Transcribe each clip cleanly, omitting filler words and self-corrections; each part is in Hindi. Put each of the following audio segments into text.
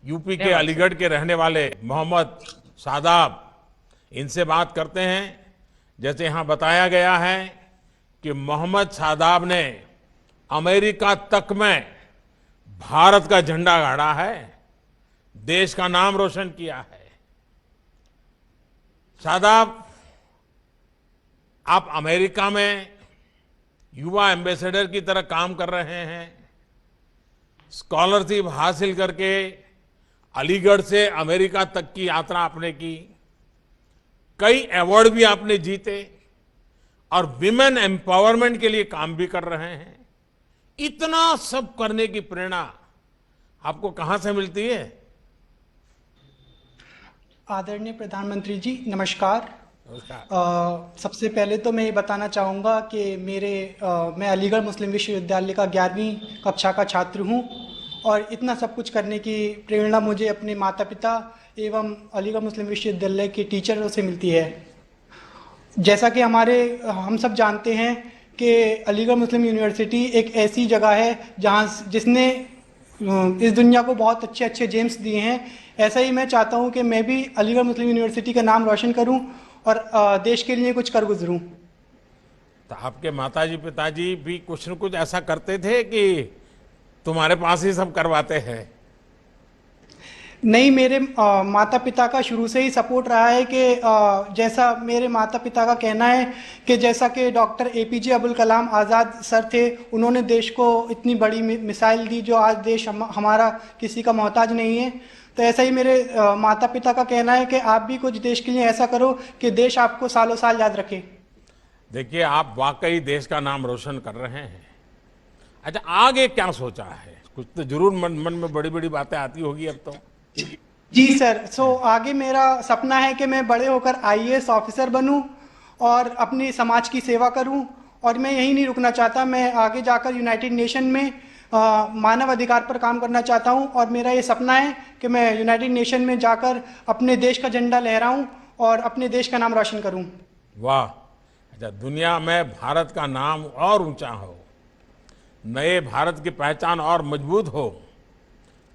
यूपी के अलीगढ़ के रहने वाले मोहम्मद शादाब, इनसे बात करते हैं। जैसे यहां बताया गया है कि मोहम्मद शादाब ने अमेरिका तक में भारत का झंडा गाड़ा है, देश का नाम रोशन किया है। शादाब, आप अमेरिका में युवा एम्बेसडर की तरह काम कर रहे हैं। स्कॉलरशिप हासिल करके अलीगढ़ से अमेरिका तक की यात्रा आपने की, कई अवार्ड भी आपने जीते और विमेन एम्पावरमेंट के लिए काम भी कर रहे हैं। इतना सब करने की प्रेरणा आपको कहां से मिलती है? आदरणीय प्रधानमंत्री जी, नमस्कार। नमस्कार। सबसे पहले तो मैं ये बताना चाहूँगा कि मैं अलीगढ़ मुस्लिम विश्वविद्यालय का 11वीं कक्षा का छात्र हूँ और इतना सब कुछ करने की प्रेरणा मुझे अपने माता पिता एवं अलीगढ़ मुस्लिम विश्वविद्यालय के टीचरों से मिलती है। जैसा कि हम सब जानते हैं कि अलीगढ़ मुस्लिम यूनिवर्सिटी एक ऐसी जगह है जिसने इस दुनिया को बहुत अच्छे अच्छे जेम्स दिए हैं। ऐसा ही मैं चाहता हूं कि मैं भी अलीगढ़ मुस्लिम यूनिवर्सिटी का नाम रोशन करूं और देश के लिए कुछ कर गुजरूं। तो आपके माताजी पिताजी भी कुछ न कुछ ऐसा करते थे कि तुम्हारे पास ही सब करवाते हैं? नहीं, मेरे माता पिता का शुरू से ही सपोर्ट रहा है कि जैसा मेरे माता पिता का कहना है कि जैसा कि doctor APJ Abdul Kalam Azad sir थे, उन्होंने देश को इतनी बड़ी मिसाइल दी जो आज देश हमारा किसी का मोहताज नहीं है। तो ऐसा ही मेरे माता पिता का कहना है कि आप भी कुछ देश के लिए ऐसा करो कि देश आपको सालों साल याद रखे। देखिए, आप वाकई देश का नाम रोशन कर रहे हैं। अच्छा, आगे क्या सोचा है? कुछ तो जरूर मन में बड़ी बड़ी बातें आती होगी अब तो। जी सर, आगे मेरा सपना है कि मैं बड़े होकर आईएएस ऑफिसर बनूं और अपनी समाज की सेवा करूं। और मैं यही नहीं रुकना चाहता, मैं आगे जाकर यूनाइटेड नेशन में मानव अधिकार पर काम करना चाहता हूं। और मेरा ये सपना है कि मैं यूनाइटेड नेशन में जाकर अपने देश का झंडा लहराऊं और अपने देश का नाम रोशन करूं। वाह! अच्छा, दुनिया में भारत का नाम और ऊंचा हो, नए भारत की पहचान और मजबूत हो,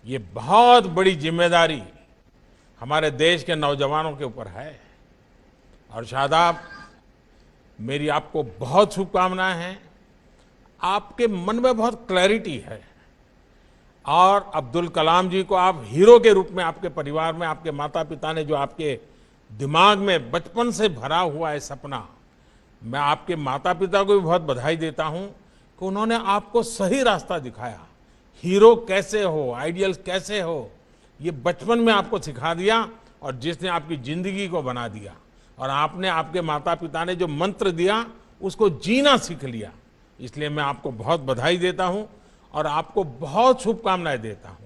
ये बहुत बड़ी जिम्मेदारी हमारे देश के नौजवानों के ऊपर है। और शादाब, मेरी आपको बहुत शुभकामनाएं हैं। आपके मन में बहुत क्लैरिटी है और अब्दुल कलाम जी को आप हीरो के रूप में आपके परिवार में आपके माता पिता ने जो आपके दिमाग में बचपन से भरा हुआ है सपना, मैं आपके माता पिता को भी बहुत बधाई देता हूं कि उन्होंने आपको सही रास्ता दिखाया। हीरो कैसे हो, आइडियल कैसे हो, ये बचपन में आपको सिखा दिया और जिसने आपकी जिंदगी को बना दिया। और आपने, आपके माता पिता ने जो मंत्र दिया उसको जीना सीख लिया। इसलिए मैं आपको बहुत बधाई देता हूं और आपको बहुत शुभकामनाएं देता हूं।